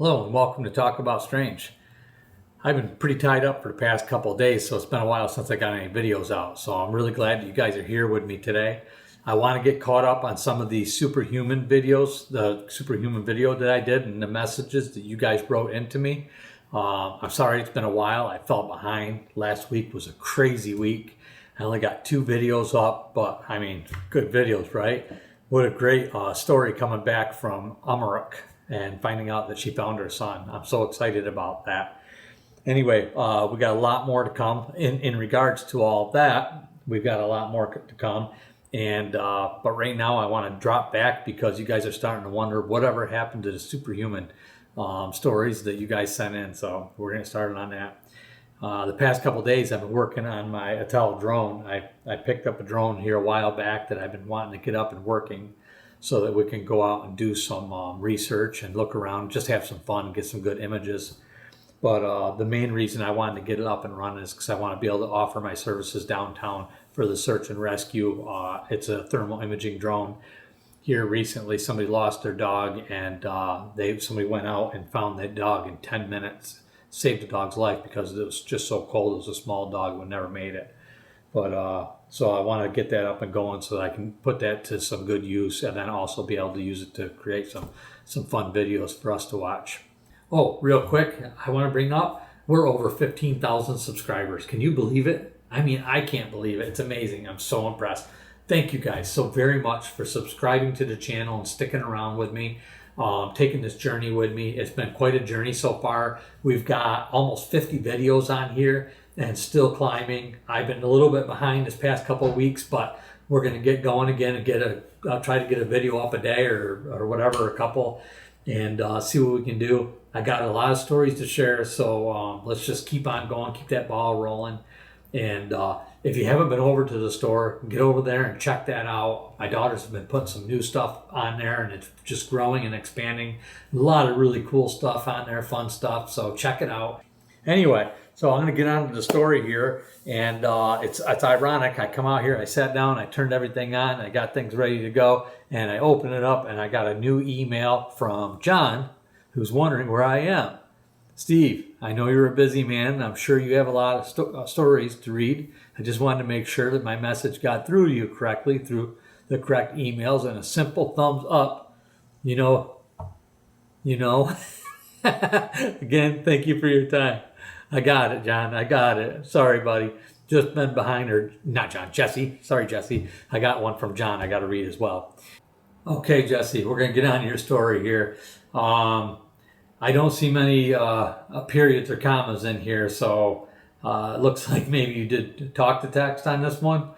Hello and welcome to Talk About Strange. I've been pretty tied up for the past couple of days, so it's been a while since I got any videos out. So I'm really glad that you guys are here with me today. I want to get caught up on some of the superhuman videos, the superhuman video that I did and the messages that you guys wrote into me. I'm sorry it's been a while. I fell behind. Last week was a crazy week. I only got 2 videos up, but I mean, good videos, right? What a great story coming back from Amaruk and finding out that she found her son. I'm so excited about that. Anyway, we got a lot more to come in regards to all of that. We've got a lot more to come. And but right now I want to drop back because you guys are starting to wonder whatever happened to the superhuman stories that you guys sent in. So we're going to start on that. The past couple of days I've been working on my Autel drone. I picked up a drone here a while back that I've been wanting to get up and working so that we can go out and do some research and look around, just have some fun, get some good images. But the main reason I wanted to get it up and running is because I want to be able to offer my services downtown for the search and rescue. It's a thermal imaging drone. Here recently, somebody lost their dog, and somebody went out and found that dog in 10 minutes, saved the dog's life because it was just so cold. It was a small dog, would never made it. But so I want to get that up and going so that I can put that to some good use, and then also be able to use it to create some fun videos for us to watch. Oh, real quick, I want to bring up, we're over 15,000 subscribers. Can you believe it? I mean, I can't believe it. It's amazing. I'm so impressed. Thank you guys so very much for subscribing to the channel and sticking around with me, taking this journey with me. It's been quite a journey so far. We've got almost 50 videos on here and still climbing. I've been a little bit behind this past couple of weeks, but we're going to get going again and try to get a video up a day or whatever, a couple, and see what we can do. I got a lot of stories to share, so let's just keep on going, keep that ball rolling. And if you haven't been over to the store, get over there and check that out. My daughters have been putting some new stuff on there, and it's just growing and expanding. A lot of really cool stuff on there, fun stuff, so check it out. Anyway, so I'm going to get on to the story here, and it's ironic. I come out here, I sat down, I turned everything on, I got things ready to go, and I open it up, and I got a new email from John, who's wondering where I am. Steve, I know you're a busy man. I'm sure you have a lot of stories to read. I just wanted to make sure that my message got through to you correctly through the correct emails, and a simple thumbs up. You know. Again, thank you for your time. I got it, John. I got it. Sorry, buddy. Just been behind, or not John, Jesse. Sorry, Jesse. I got one from John I got to read as well. Okay, Jesse, we're going to get on to your story here. I don't see many periods or commas in here, so it looks like maybe you did talk to text on this one.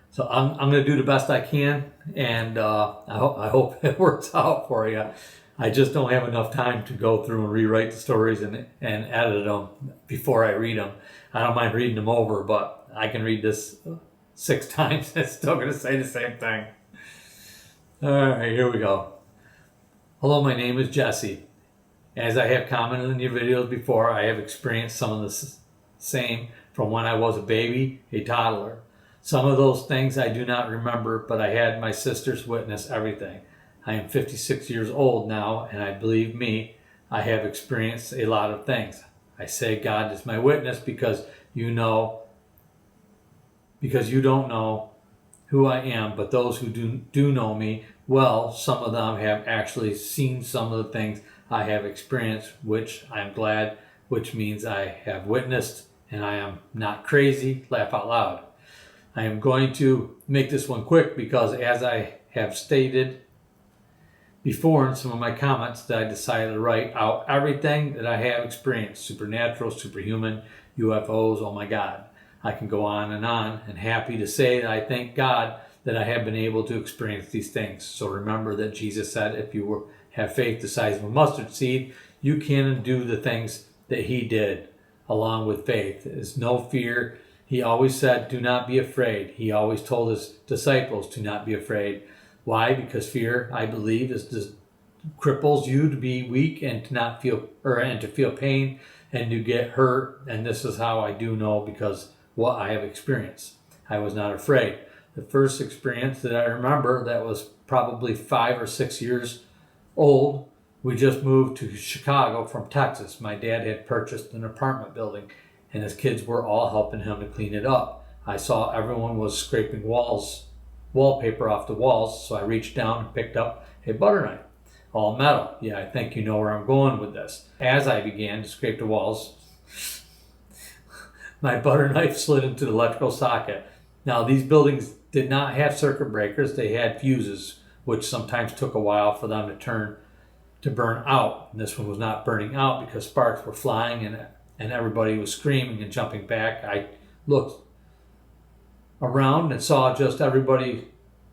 So I'm going to do the best I can, and I hope it works out for you. I just don't have enough time to go through and rewrite the stories and edit them before I read them. I don't mind reading them over, but I can read this 6 times and it's still going to say the same thing. All right, here we go. Hello, my name is Jesse. As I have commented in your videos before, I have experienced some of the same from when I was a baby, a toddler. Some of those things I do not remember, but I had my sisters witness everything. I am 56 years old now, and I believe me, I have experienced a lot of things. I say God is my witness because you don't know who I am, but those who do know me well, some of them have actually seen some of the things I have experienced, which I am glad, which means I have witnessed and I am not crazy. Laugh out loud. I am going to make this one quick because, as I have stated before in some of my comments, that I decided to write out everything that I have experienced: supernatural, superhuman, UFOs. Oh my God, I can go on, and happy to say that I thank God that I have been able to experience these things. So remember that Jesus said, if you have faith the size of a mustard seed, you can do the things that he did along with faith. There's no fear. He always said, do not be afraid. He always told his disciples to not be afraid. Why? Because fear, I believe, cripples you to be weak and to not feel, and to feel pain and to get hurt. And this is how I do know, because what I have experienced. I was not afraid. The first experience that I remember that was probably 5 or 6 years old We just moved to Chicago from Texas. My dad had purchased an apartment building, and his kids were all helping him to clean it up. I saw everyone was scraping wallpaper off the walls, so I reached down and picked up a butter knife, all metal. Yeah, I think you know where I'm going with this. As I began to scrape the walls, my butter knife slid into the electrical socket. Now, these buildings did not have circuit breakers. They had fuses, which sometimes took a while for them to burn out. And this one was not burning out because sparks were flying and everybody was screaming and jumping back. I looked around and saw just everybody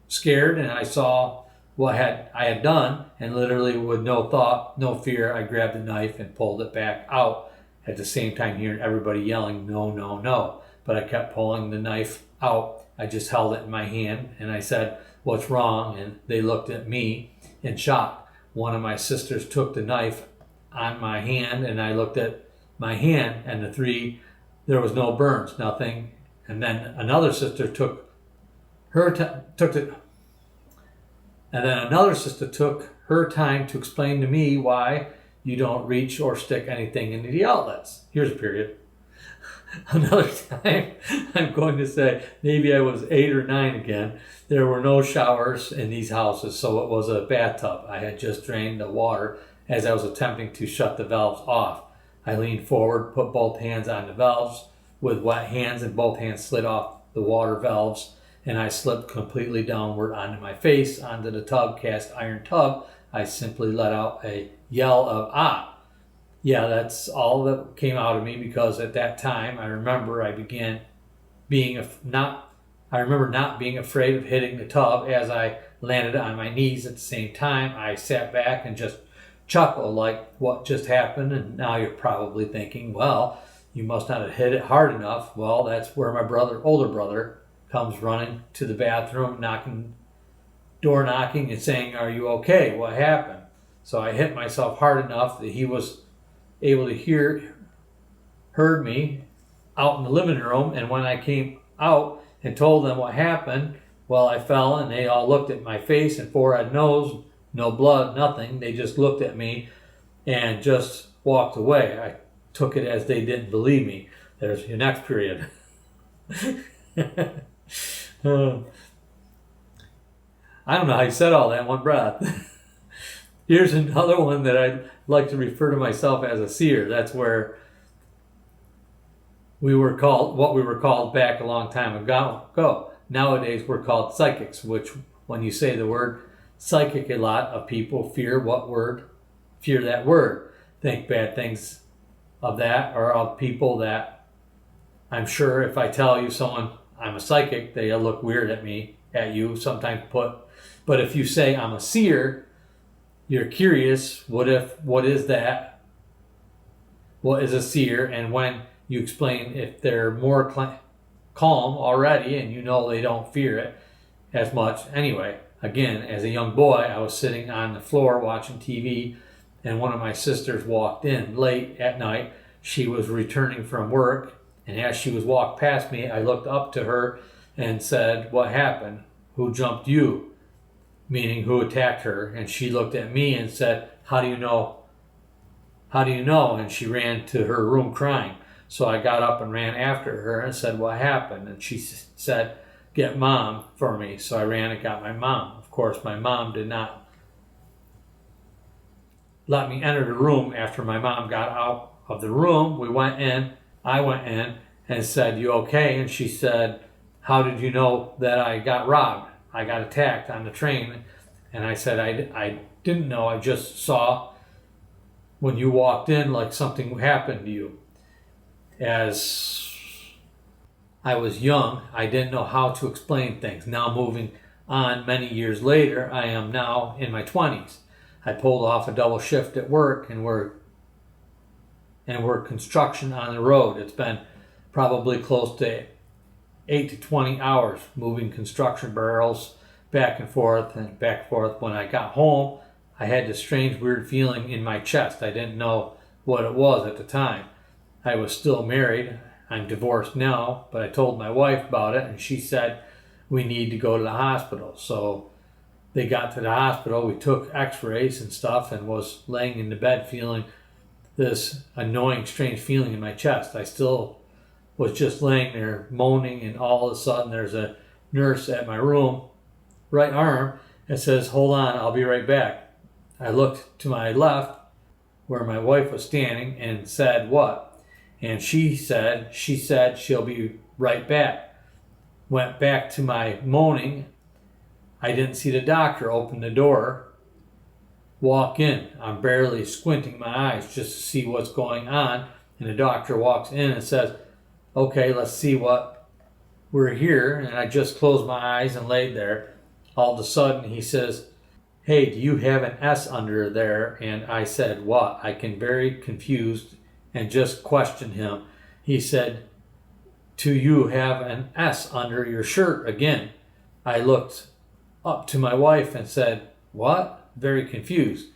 scared, and I saw what I had done, and literally with no thought, no fear, I grabbed the knife and pulled it back out, at the same time hearing everybody yelling, "No, no, no." But I kept pulling the knife out. I just held it in my hand, and I said, "What's wrong?" And they looked at me in shock. One of my sisters took the knife on my hand, and I looked at my hand, and there was no burns, nothing. And then another sister took her time to explain to me why you don't reach or stick anything into the outlets. Here's a period. Another time, I'm going to say, maybe I was 8 or 9 again. There were no showers in these houses, so it was a bathtub. I had just drained the water as I was attempting to shut the valves off. I leaned forward, put both hands on the valves with wet hands, and both hands slid off the water valves, and I slipped completely downward onto my face, onto the cast iron tub. I simply let out a yell of "ah." Yeah, that's all that came out of me, because at that time I remember not being afraid of hitting the tub. As I landed on my knees at the same time, I sat back and just chuckled like, what just happened? And now you're probably thinking, well, you must not have hit it hard enough. Well, that's where my older brother, comes running to the bathroom, door knocking and saying, "Are you okay? What happened?" So I hit myself hard enough that he was able to heard me out in the living room. And when I came out and told them what happened, well, I fell, and they all looked at my face and forehead, nose, no blood, nothing. They just looked at me and just walked away. I took it as they didn't believe me. There's your next period. I don't know how you said all that in one breath. Here's another one that I'd like to refer to myself as a seer. That's where what we were called back a long time ago. Nowadays we're called psychics, which when you say the word psychic, a lot of people fear that word. Think bad things of that, or of people that, I'm sure if I tell you someone I'm a psychic, they'll look weird at you sometimes but if you say I'm a seer, you're curious, what is that? What is a seer? And when you explain, if they're more calm already and you know they don't fear it as much. Anyway, again, as a young boy, I was sitting on the floor watching TV, and one of my sisters walked in late at night. She was returning from work, and as she was walked past me, I looked up to her and said, "What happened? Who jumped you?" Meaning, who attacked her? And she looked at me and said, "How do you know? How do you know?" And she ran to her room crying. So I got up and ran after her and said, "What happened?" And she said, "Get Mom for me." So I ran and got my mom. Of course, my mom did not let me enter the room. After my mom got out of the room, I went in and said, "You okay?" And she said, "How did you know that I got robbed? I got attacked on the train." And I said, I didn't know. I just saw when you walked in like something happened to you. As I was young, I didn't know how to explain things. Now moving on many years later, I am now in my 20s. I pulled off a double shift at work and worked construction on the road. It's been probably close to 8 to 20 hours moving construction barrels back and forth. When I got home, I had this strange, weird feeling in my chest. I didn't know what it was at the time. I was still married. I'm divorced now, but I told my wife about it, and she said, "We need to go to the hospital." So they got to the hospital, we took x-rays and stuff, and was laying in the bed feeling this annoying, strange feeling in my chest. I still was just laying there moaning, and all of a sudden there's a nurse at my room, right arm, and says, "Hold on, I'll be right back." I looked to my left where my wife was standing and said, "What?" And she said she'll be right back. Went back to my moaning. I didn't see the doctor. Open the door, walk in. I'm barely squinting my eyes just to see what's going on. And the doctor walks in and says, "Okay, let's see what we're here." And I just closed my eyes and laid there. All of a sudden he says, "Hey, do you have an S under there?" And I said, "What?" I can very confused and just questioned him. He said, "Do you have an S under your shirt again?" I looked up to my wife and said, "What?" Very confused.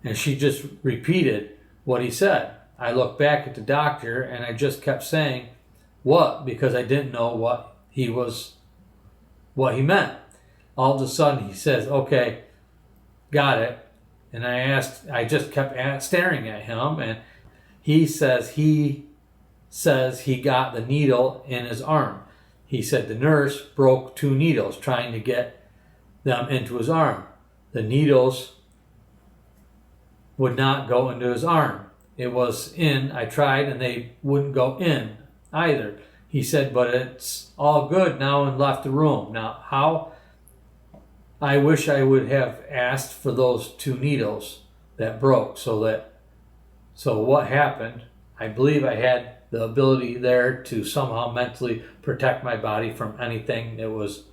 And she just repeated what he said. I looked back at the doctor and I just kept saying, "What?" because I didn't know what he meant. All of a sudden he says, "Okay, got it." And I just kept staring at him, and he says he got the needle in his arm. He said the nurse broke 2 needles trying to get them into his arm. The needles would not go into his arm. It was in. I tried and they wouldn't go in either. He said, "But it's all good now," and left the room. Now, how? I wish I would have asked for those 2 needles that broke. So what happened? I believe I had the ability there to somehow mentally protect my body from anything that was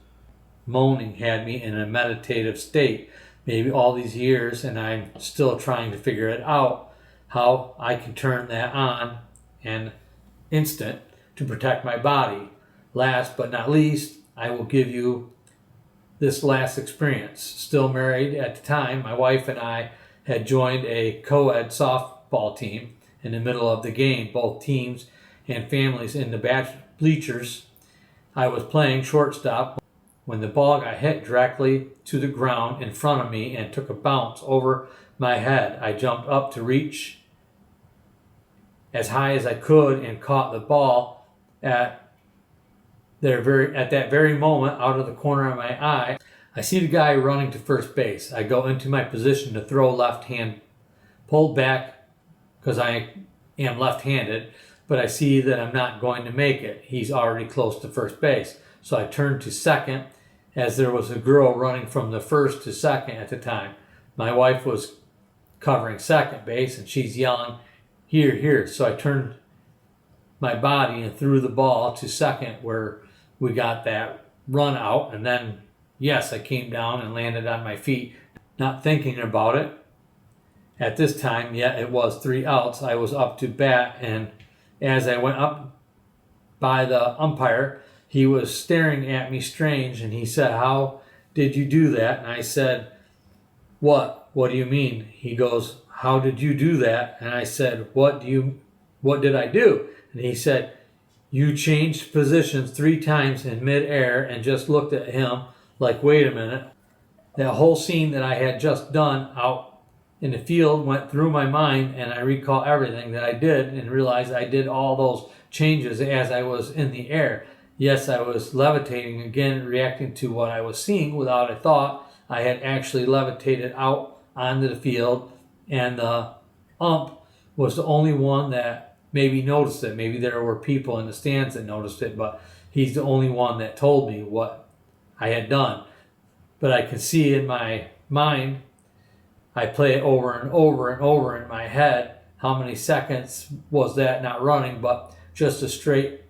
moaning, had me in a meditative state. Maybe all these years, and I'm still trying to figure it out, how I can turn that on and instant to protect my body. Last but not least, I will give you this last experience. Still married at the time, my wife and I had joined a co-ed softball team. In the middle of the game, both teams and families in the bleachers. I was playing shortstop when the ball got hit directly to the ground in front of me and took a bounce over my head. I jumped up to reach as high as I could and caught the ball at that very moment out of the corner of my eye. I see the guy running to first base. I go into my position to throw, left hand pulled back because I am left-handed, but I see that I'm not going to make it. He's already close to first base. So I turned to second as there was a girl running from the first to second at the time. My wife was covering second base and she's yelling, "Here, here." So I turned my body and threw the ball to second where we got that run out. And then, yes, I came down and landed on my feet, not thinking about it. At this time, it was 3 outs. I was up to bat, and as I went up by the umpire, he was staring at me strange, and he said, "How did you do that?" And I said, "What? What do you mean?" He goes, "How did you do that?" And I said, What did I do?" And he said, "You changed positions 3 times in midair," and just looked at him like, wait a minute. That whole scene that I had just done out in the field went through my mind, and I recall everything that I did and realized I did all those changes as I was in the air. Yes, I was levitating again, reacting to what I was seeing without a thought. I had actually levitated out onto the field, and the ump was the only one that maybe noticed it. Maybe there were people in the stands that noticed it, but he's the only one that told me what I had done. But I can see in my mind, I play it over and over and over in my head. How many seconds was that not running, but just a straight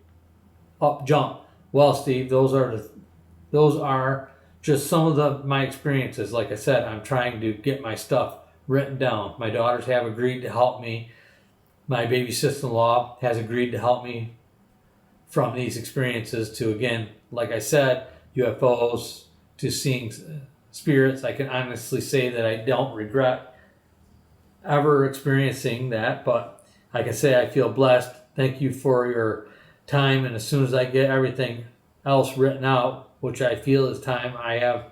up jump? Well, Steve, those are just some of my experiences. Like I said, I'm trying to get my stuff written down. My daughters have agreed to help me. My baby sister-in-law has agreed to help me from these experiences to, again, like I said, UFOs, to seeing spirits. I can honestly say that I don't regret ever experiencing that, but I can say I feel blessed. Thank you for your time, and as soon as I get everything else written out, which I feel is time, I have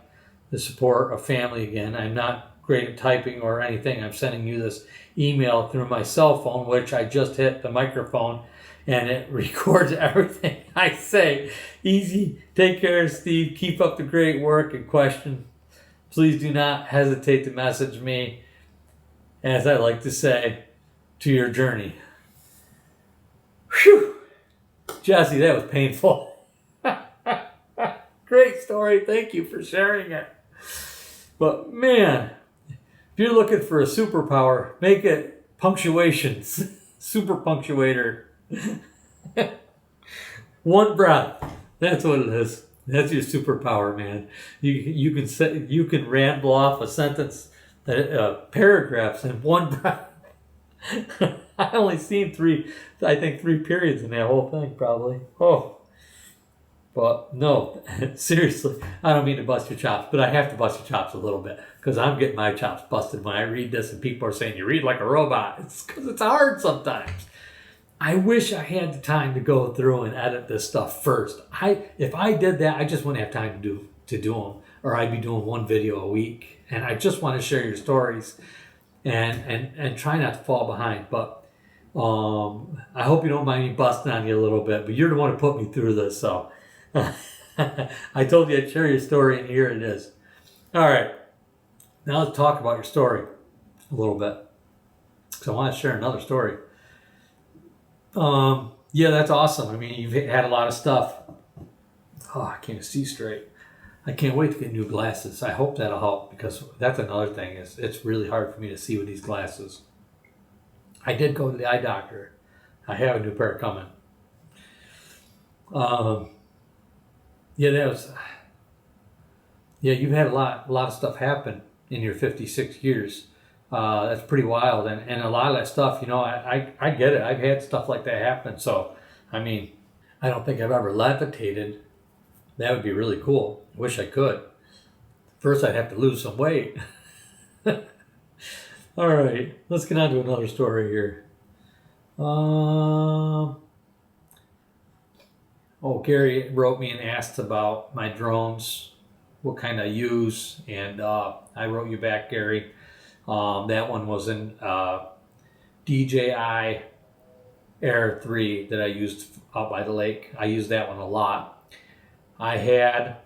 the support of family again. I'm not great at typing or anything. I'm sending you this email through my cell phone, which I just hit the microphone and it records everything I say. Easy. Take care, Steve. Keep up the great work and question. Please do not hesitate to message me, as I like to say, to your journey. Whew. Jesse, that was painful. Great story. Thank you for sharing it. But man, if you're looking for a superpower, make it punctuations. Super punctuator. One breath. That's what it is. That's your superpower, man. You can ramble off a sentence, paragraphs in one breath. I only seen three periods in that whole thing, probably. Oh. But no, seriously, I don't mean to bust your chops, but I have to bust your chops a little bit because I'm getting my chops busted when I read this and people are saying, you read like a robot. It's because it's hard sometimes. I wish I had the time to go through and edit this stuff first. If I did that, I just wouldn't have time to do them, or I'd be doing one video a week. And I just want to share your stories and try not to fall behind. But I hope you don't mind me busting on you a little bit, but you're the one who put me through this, so. I told you I'd share your story, and here it is. All right, now let's talk about your story a little bit, because I want to share another story. Yeah, that's awesome. I mean, you've had a lot of stuff. Oh, I can't see straight. I can't wait to get new glasses. I hope that'll help, because that's another thing. It's really hard for me to see with these glasses. I did go to the eye doctor. I have a new pair coming. Yeah, you've had a lot of stuff happen in your 56 years. That's pretty wild. And a lot of that stuff, I get it. I've had stuff like that happen. So, I mean, I don't think I've ever levitated. That would be really cool. I wish I could. First, I'd have to lose some weight. All right, let's get on to another story here. Gary wrote me and asked about my drones, what kind I use, and I wrote you back, Gary. That one was in DJI Air 3 that I used out by the lake. I used that one a lot. I had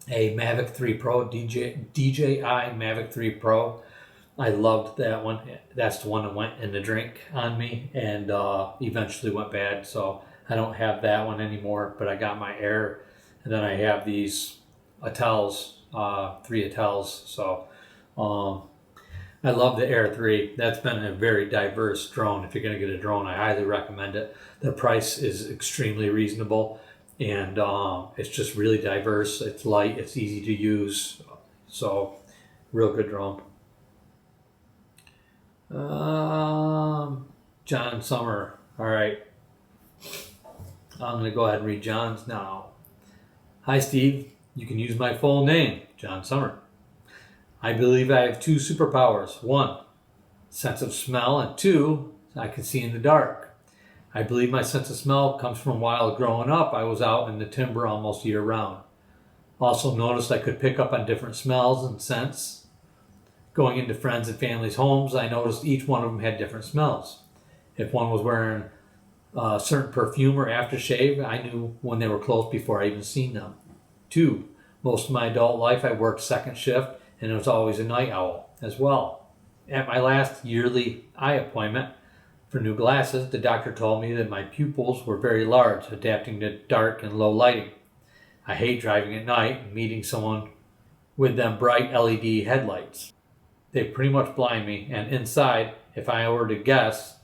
a Mavic 3 Pro, DJI Mavic 3 Pro. I loved that one. That's the one that went in the drink on me and eventually went bad, so I don't have that one anymore, but I got my Air, and then I have these Attels, 3 Attels, so I love the Air 3. That's been a very diverse drone. If you're going to get a drone, I highly recommend it. The price is extremely reasonable, and it's just really diverse. It's light, it's easy to use, so real good drone. John Summer, all right. I'm going to go ahead and read John's now. Hi, Steve. You can use my full name, John Summer. I believe I have 2 superpowers. 1, sense of smell, and 2, I can see in the dark. I believe my sense of smell comes from while growing up, I was out in the timber almost year round. Also noticed I could pick up on different smells and scents. Going into friends and family's homes, I noticed each one of them had different smells. If one was wearing a certain perfume or aftershave, I knew when they were close before I even seen them. 2, most of my adult life I worked second shift, and it was always a night owl as well. At my last yearly eye appointment for new glasses, the doctor told me that my pupils were very large, adapting to dark and low lighting. I hate driving at night and meeting someone with them bright LED headlights. They pretty much blind me, and inside, if I were to guess,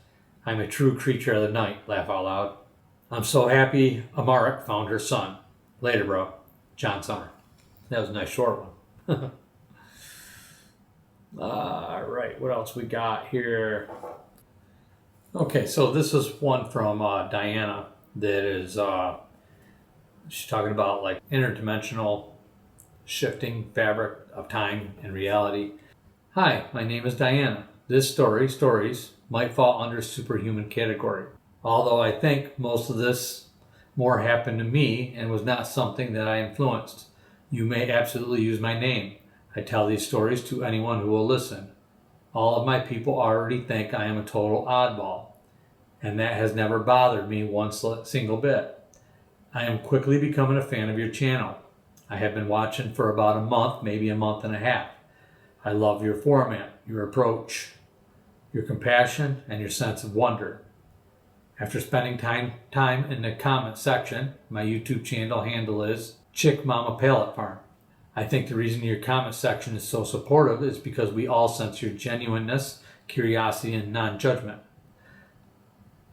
I'm a true creature of the night, laugh out loud. I'm so happy Amarik found her son. Later, bro. John Summer. That was a nice short one. All right, what else we got here? Okay, so this is one from Diana that is, she's talking about like interdimensional shifting fabric of time and reality. Hi, my name is Diana. This stories might fall under superhuman category. Although I think most of this more happened to me and was not something that I influenced. You may absolutely use my name. I tell these stories to anyone who will listen. All of my people already think I am a total oddball, and that has never bothered me one single bit. I am quickly becoming a fan of your channel. I have been watching for about a month, maybe a month and a half. I love your format, your approach, your compassion, and your sense of wonder. After spending time in the comment section, my YouTube channel handle is Chick Mama Pallet Farm. I think the reason your comment section is so supportive is because we all sense your genuineness, curiosity, and non-judgment.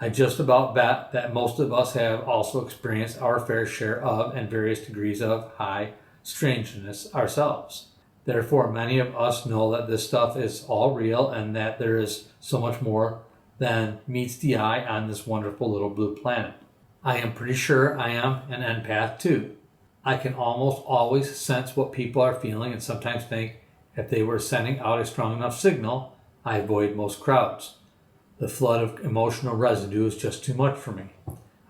I just about bet that most of us have also experienced our fair share of and various degrees of high strangeness ourselves. Therefore, many of us know that this stuff is all real and that there is so much more than meets the eye on this wonderful little blue planet. I am pretty sure I am an empath too. I can almost always sense what people are feeling and sometimes think if they were sending out a strong enough signal, I avoid most crowds. The flood of emotional residue is just too much for me.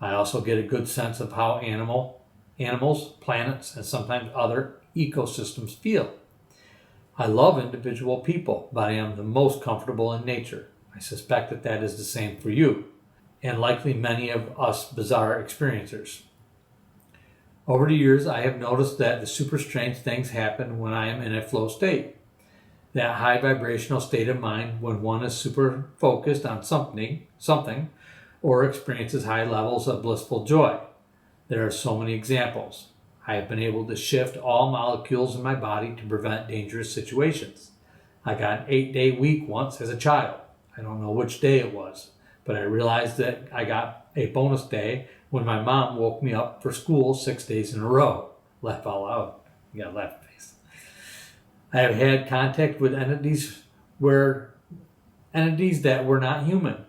I also get a good sense of how animals, planets, and sometimes other ecosystems feel. I love individual people, but I am the most comfortable in nature. I suspect that is the same for you, and likely many of us bizarre experiencers. Over the years, I have noticed that the super strange things happen when I am in a flow state. That high vibrational state of mind when one is super focused on something, or experiences high levels of blissful joy. There are so many examples. I have been able to shift all molecules in my body to prevent dangerous situations. I got an 8-day week once as a child. I don't know which day it was, but I realized that I got a bonus day when my mom woke me up for school 6 days in a row. Laugh out loud. You got a laugh face. I have had contact with entities that were not human.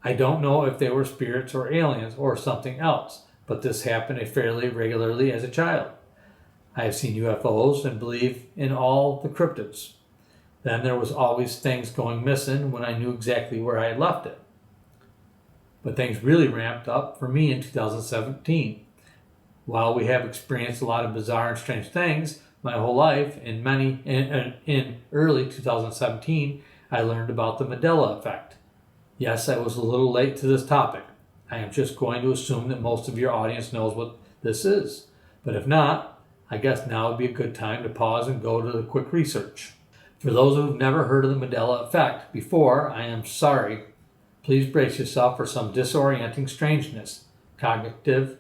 I don't know if they were spirits or aliens or something else, but this happened fairly regularly as a child. I have seen UFOs and believe in all the cryptids. Then there was always things going missing when I knew exactly where I had left it. But things really ramped up for me in 2017. While we have experienced a lot of bizarre and strange things my whole life, in early 2017, I learned about the Mandela effect. Yes, I was a little late to this topic. I am just going to assume that most of your audience knows what this is. But if not, I guess now would be a good time to pause and go to the quick research. For those who have never heard of the Mandela effect before, I am sorry. Please brace yourself for some disorienting strangeness, cognitive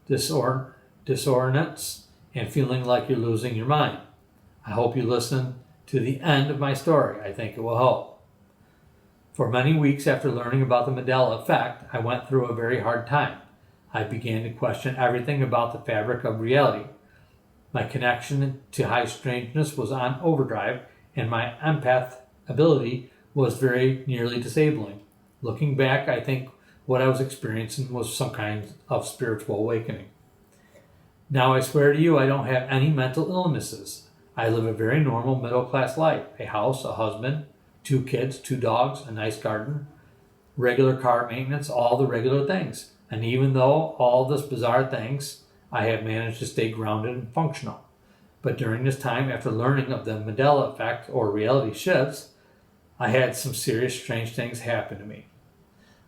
dissonance, and feeling like you're losing your mind. I hope you listen to the end of my story. I think it will help. For many weeks after learning about the Mandela effect, I went through a very hard time. I began to question everything about the fabric of reality. My connection to high strangeness was on overdrive, and my empath ability was very nearly disabling. Looking back, I think what I was experiencing was some kind of spiritual awakening. Now I swear to you, I don't have any mental illnesses. I live a very normal middle-class life. A house, a husband, 2 kids, 2 dogs, a nice garden, regular car maintenance, all the regular things. And even though all this bizarre things, I have managed to stay grounded and functional. But during this time, after learning of the Mandela effect or reality shifts, I had some serious strange things happen to me.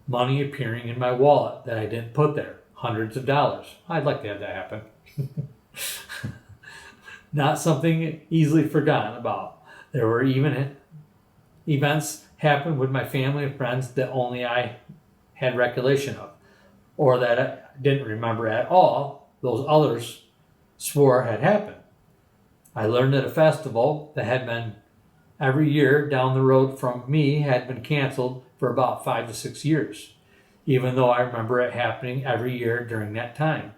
Money appearing in my wallet that I didn't put there, hundreds of dollars. I'd like to have that happen. Not something easily forgotten about. There were even events happen with my family and friends that only I had recollection of, or that I didn't remember at all. Those others swore had happened. I learned that a festival that had been every year down the road from me had been canceled for about 5 to 6 years, even though I remember it happening every year during that time.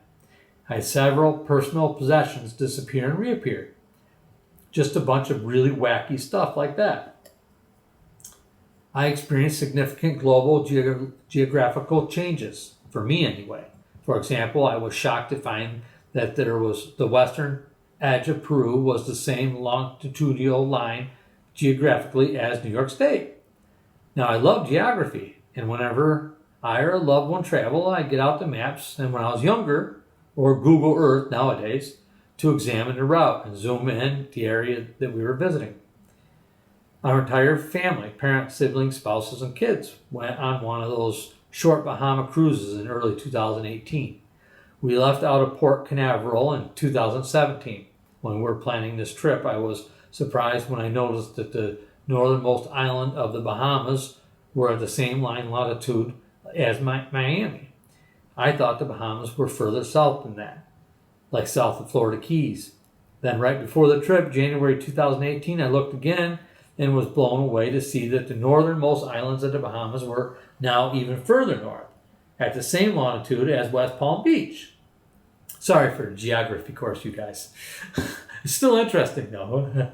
I had several personal possessions disappear and reappear. Just a bunch of really wacky stuff like that. I experienced significant global geographical changes, for me anyway. For example, I was shocked to find that there was the western edge of Peru was the same longitudinal line geographically as New York State. Now, I love geography, and whenever I or a loved one travel, I get out the maps, and when I was younger, or Google Earth nowadays, to examine the route and zoom in the area that we were visiting. Our entire family, parents, siblings, spouses, and kids, went on one of those short Bahama cruises in early 2018. We left out of Port Canaveral in 2017. When we were planning this trip, I was surprised when I noticed that the northernmost island of the Bahamas were at the same line latitude as Miami. I thought the Bahamas were further south than that, like south of Florida Keys. Then right before the trip, January 2018, I looked again and was blown away to see that the northernmost islands of the Bahamas were now even further north, at the same longitude as West Palm Beach. Sorry for the geography course, you guys. It's still interesting, though.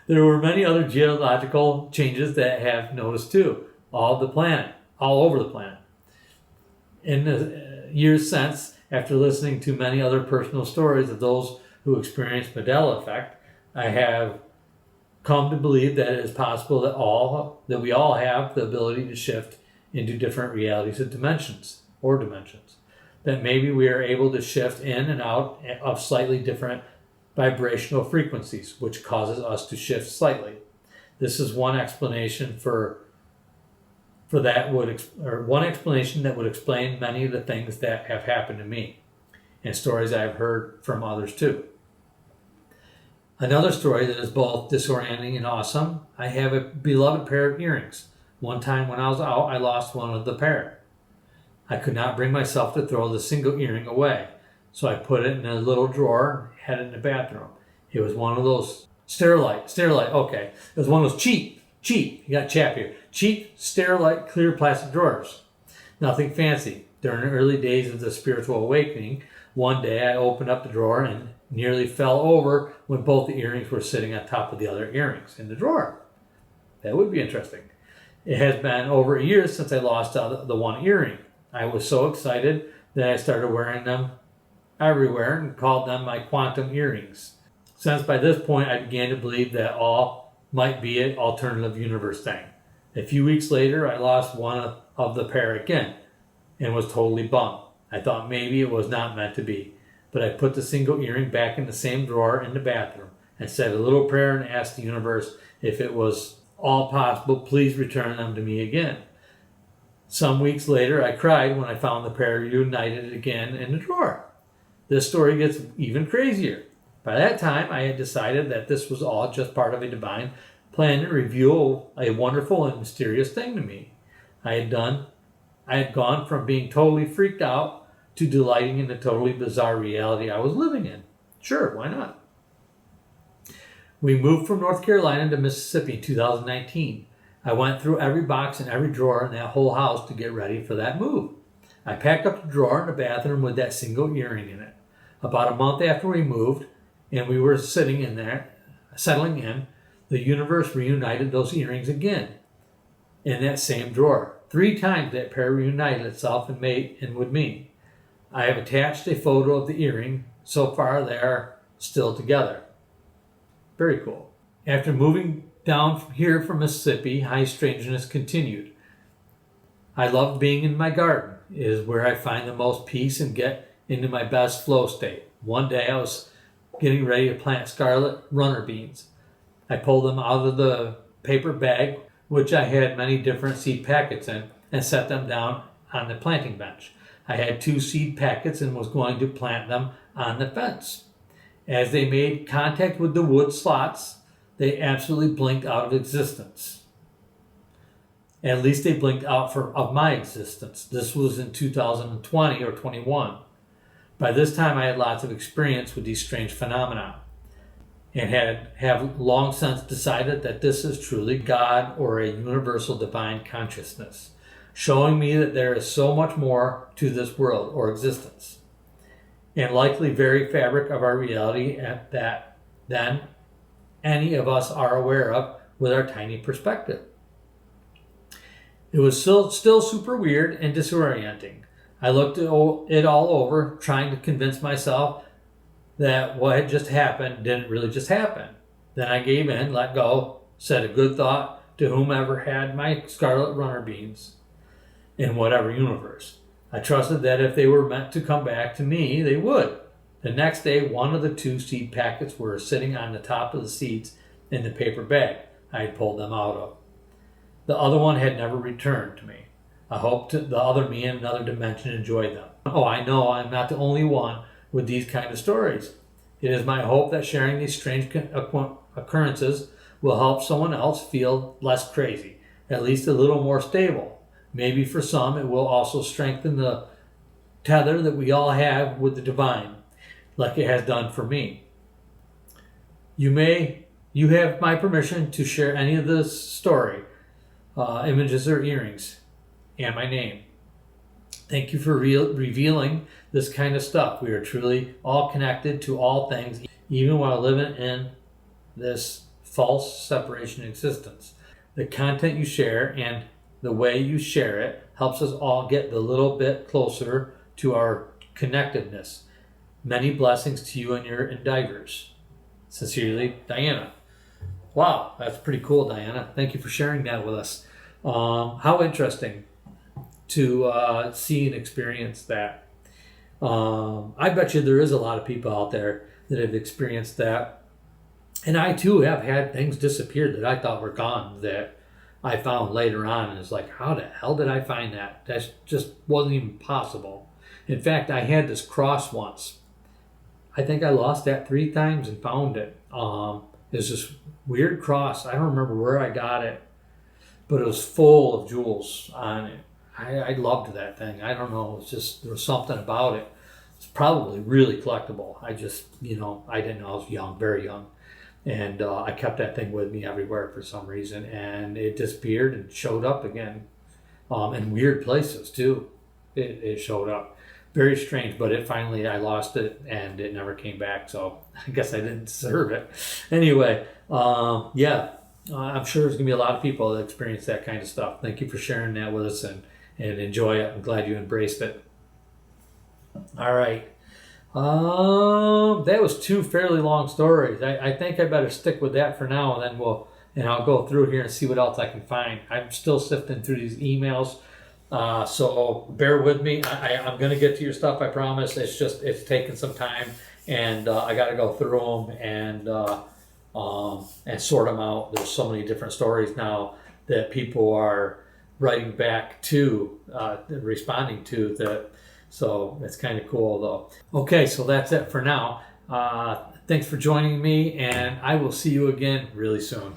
There were many other geological changes that I have noticed too, all over the planet. In the years since, after listening to many other personal stories of those who experienced Mandela effect, I have come to believe that it is possible that we all have the ability to shift into different realities and dimensions. That maybe we are able to shift in and out of slightly different vibrational frequencies, which causes us to shift slightly. This is one explanation one explanation that would explain many of the things that have happened to me, and stories I've heard from others too. Another story that is both disorienting and awesome, I have a beloved pair of earrings. One time when I was out, I lost one of the pair. I could not bring myself to throw the single earring away, so I put it in a little drawer and had it in the bathroom. It was one of those Sterilite, okay. It was one of those cheap, you got chap here, cheap Sterilite clear plastic drawers. Nothing fancy. During the early days of the spiritual awakening, one day I opened up the drawer and nearly fell over when both the earrings were sitting on top of the other earrings in the drawer. That would be interesting. It has been over a year since I lost the one earring. I was so excited that I started wearing them everywhere and called them my quantum earrings. Since by this point I began to believe that all might be an alternative universe thing. A few weeks later I lost one of the pair again and was totally bummed. I thought maybe it was not meant to be, but I put the single earring back in the same drawer in the bathroom and said a little prayer and asked the universe if it was all possible, please return them to me again. Some weeks later, I cried when I found the pair reunited again in the drawer. This story gets even crazier. By that time, I had decided that this was all just part of a divine plan to reveal a wonderful and mysterious thing to me. I had gone from being totally freaked out to delighting in the totally bizarre reality I was living in. Sure, why not? We moved from North Carolina to Mississippi in 2019. I went through every box and every drawer in that whole house to get ready for that move. I packed up the drawer in the bathroom with that single earring in it. About a month after we moved and we were sitting in there, settling in, the universe reunited those earrings again in that same drawer. 3 times that pair reunited itself and with me. I have attached a photo of the earring. So far they are still together. Very cool. After moving down here from Mississippi, high strangeness continued. I love being in my garden. It is where I find the most peace and get into my best flow state. One day I was getting ready to plant scarlet runner beans. I pulled them out of the paper bag, which I had many different seed packets in, and set them down on the planting bench. I had 2 seed packets and was going to plant them on the fence. As they made contact with the wood slots, they absolutely blinked out of existence. At least they blinked out of my existence. This was in 2020 or 21. By this time, I had lots of experience with these strange phenomena and have long since decided that this is truly God or a universal divine consciousness, showing me that there is so much more to this world or existence, and likely very fabric of our reality than any of us are aware of with our tiny perspective. It was still super weird and disorienting. I looked it all over, trying to convince myself that what had just happened didn't really just happen. Then I gave in, let go, said a good thought to whomever had my scarlet runner beans in whatever universe. I trusted that if they were meant to come back to me, they would. The next day, one of the 2 seed packets were sitting on the top of the seeds in the paper bag I had pulled them out of. The other one had never returned to me. I hoped the other me in another dimension enjoyed them. Oh, I know I'm not the only one with these kind of stories. It is my hope that sharing these strange occurrences will help someone else feel less crazy, at least a little more stable. Maybe for some, it will also strengthen the tether that we all have with the divine, like it has done for me. You have my permission to share any of this story, images or earrings, and my name. Thank you for revealing this kind of stuff. We are truly all connected to all things, even while living in this false separation existence. The content you share and the way you share it helps us all get a little bit closer to our connectedness. Many blessings to you and your endeavors. Sincerely, Diana. Wow, that's pretty cool, Diana. Thank you for sharing that with us. How interesting to see and experience that. I bet you there is a lot of people out there that have experienced that. And I too have had things disappear that I thought were gone that I found later on. And it's like, how the hell did I find that? That just wasn't even possible. In fact, I had this cross once. I think I lost that 3 times and found it. It's this weird cross. I don't remember where I got it, but it was full of jewels on it. I loved that thing. I don't know. It's just, there was something about it. It's probably really collectible. I just, I didn't know. I was young, very young. And I kept that thing with me everywhere for some reason. And it disappeared and showed up again in weird places too. It showed up. Very strange, but I lost it and it never came back. So I guess I didn't deserve it. Anyway, I'm sure there's going to be a lot of people that experience that kind of stuff. Thank you for sharing that with us and enjoy it. I'm glad you embraced it. All right. That was 2 fairly long stories. I think I better stick with that for now, and then I'll go through here and see what else I can find. I'm still sifting through these emails. So bear with me. I'm going to get to your stuff, I promise. It's taking some time, and I got to go through them and sort them out. There's so many different stories now that people are writing back to, responding to that. So it's kind of cool though. Okay, so that's it for now. Thanks for joining me, and I will see you again really soon.